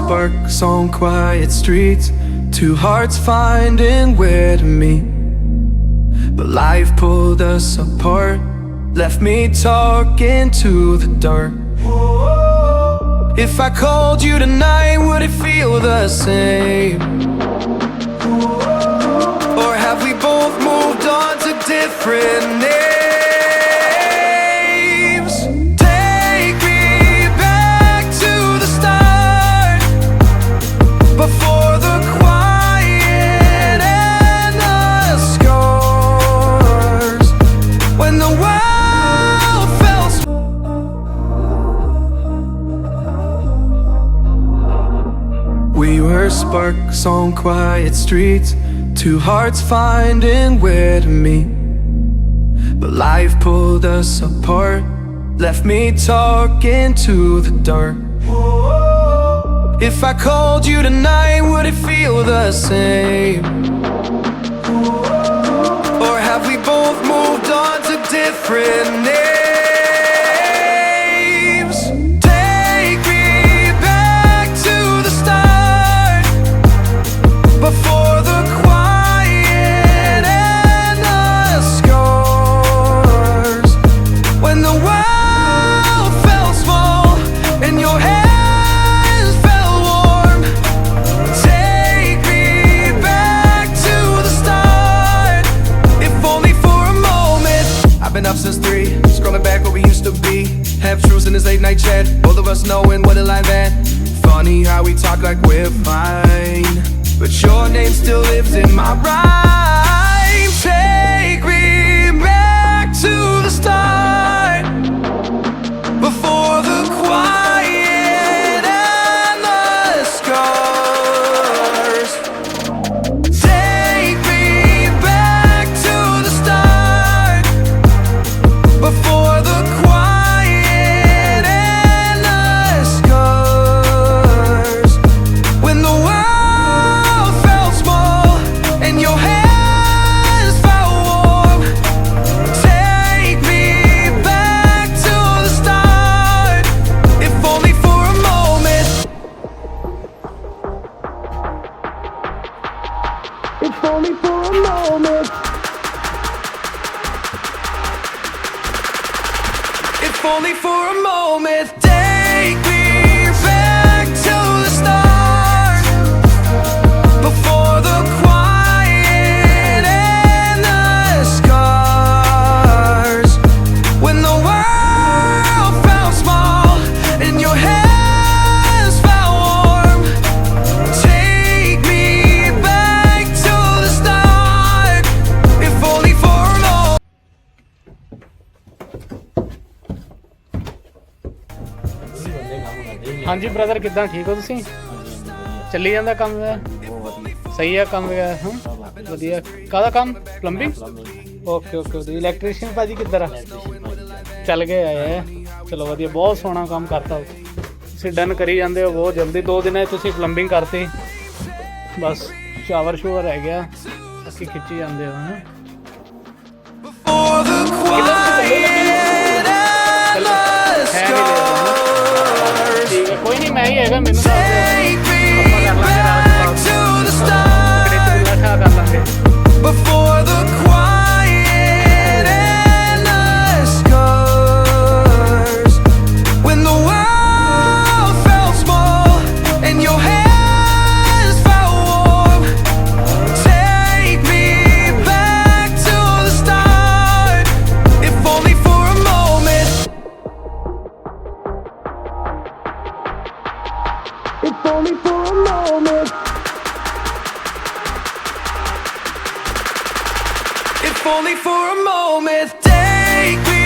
sparks on quiet streets, two hearts finding where to meet. But life pulled us apart, left me talking to the dark. If I called you tonight, would it feel the same? Or have we both moved on to different names? Take me back to the start, before the quiet and the scars, when the world felt we were sparks on quiet streets, two hearts finding where to meet. But life pulled us apart, left me talking to the dark. If I called you tonight, would it feel the same? Or have we both moved on to different names? Take me back to the start, before the quiet and the scars, when the world felt small and your hands felt warm. Take me back to the start, if only for a moment. I've been up since 3, scrolling back what we used to be. Half truths in this late night chat, both of us knowing what a life at. Funny how we talk like we're fine, but your name still lives in my rhyme. Take me back to the start, before the quiet and the scars. Take me back to the start, before the quiet and the scars, when the world felt small and your hands felt warm. Take me back to the start, if only for a moment. If only for a moment. If only for a moment. Take me back to the start, before the quiet and the scars, when the world felt small and your hands felt warm. Take me back to the start, if only for a moment. ਹਾਂਜੀ brother, ਕਿੱਦਾਂ ਠੀਕ ਹੋ ਤੁਸੀਂ? ਚੱਲੀ ਜਾਂਦਾ ਕੰਮ ਦਾ? ਸਹੀ ਆ ਕੰਮ ਵਗੈਰਾ? ਹਾਂ ਵਧੀਆ। ਕਾਹਦਾ ਕੰਮ? ਪਲੰਬਿੰਗ? ਓਕੇ ਓਕੇ ਵਧੀਆ। ਇਲੈਕਟ੍ਰੀਸ਼ੀਅਨ ਭਾਜੀ ਕਿੱਧਰ ਆ? ਚੱਲ ਗਏ ਆਏ ਆ, ਚਲੋ ਵਧੀਆ, ਬਹੁਤ ਸੋਹਣਾ ਕੰਮ ਕਰਤਾ ਤੁਸੀਂ, ਡਨ ਕਰੀ ਜਾਂਦੇ ਹੋ ਬਹੁਤ ਜਲਦੀ। 2 ਦਿਨਾਂ 'ਚ ਤੁਸੀਂ ਪਲੰਬਿੰਗ ਕਰਤੀ, ਬਸ ਸ਼ਾਵਰ ਸ਼ੂਵਰ ਰਹਿ ਗਿਆ, ਬਾਕੀ ਖਿੱਚੀ ਜਾਂਦੇ ਹੋ। ਹਾਂ For the quiet and the scars. ਠੀਕ ਹੈ, ਕੋਈ ਨਹੀਂ, ਮੈਂ ਹੀ ਹੈਗਾ, ਮੈਨੂੰ ਦੱਸ ਦਿਓ। Take me back to the start, ਕਰ ਲਾਂਗੇ। before the quiet and the scars, when the world felt small and your hands felt warm. Take me back to the start, if only for a moment. If only for a moment. If only for a moment. Take me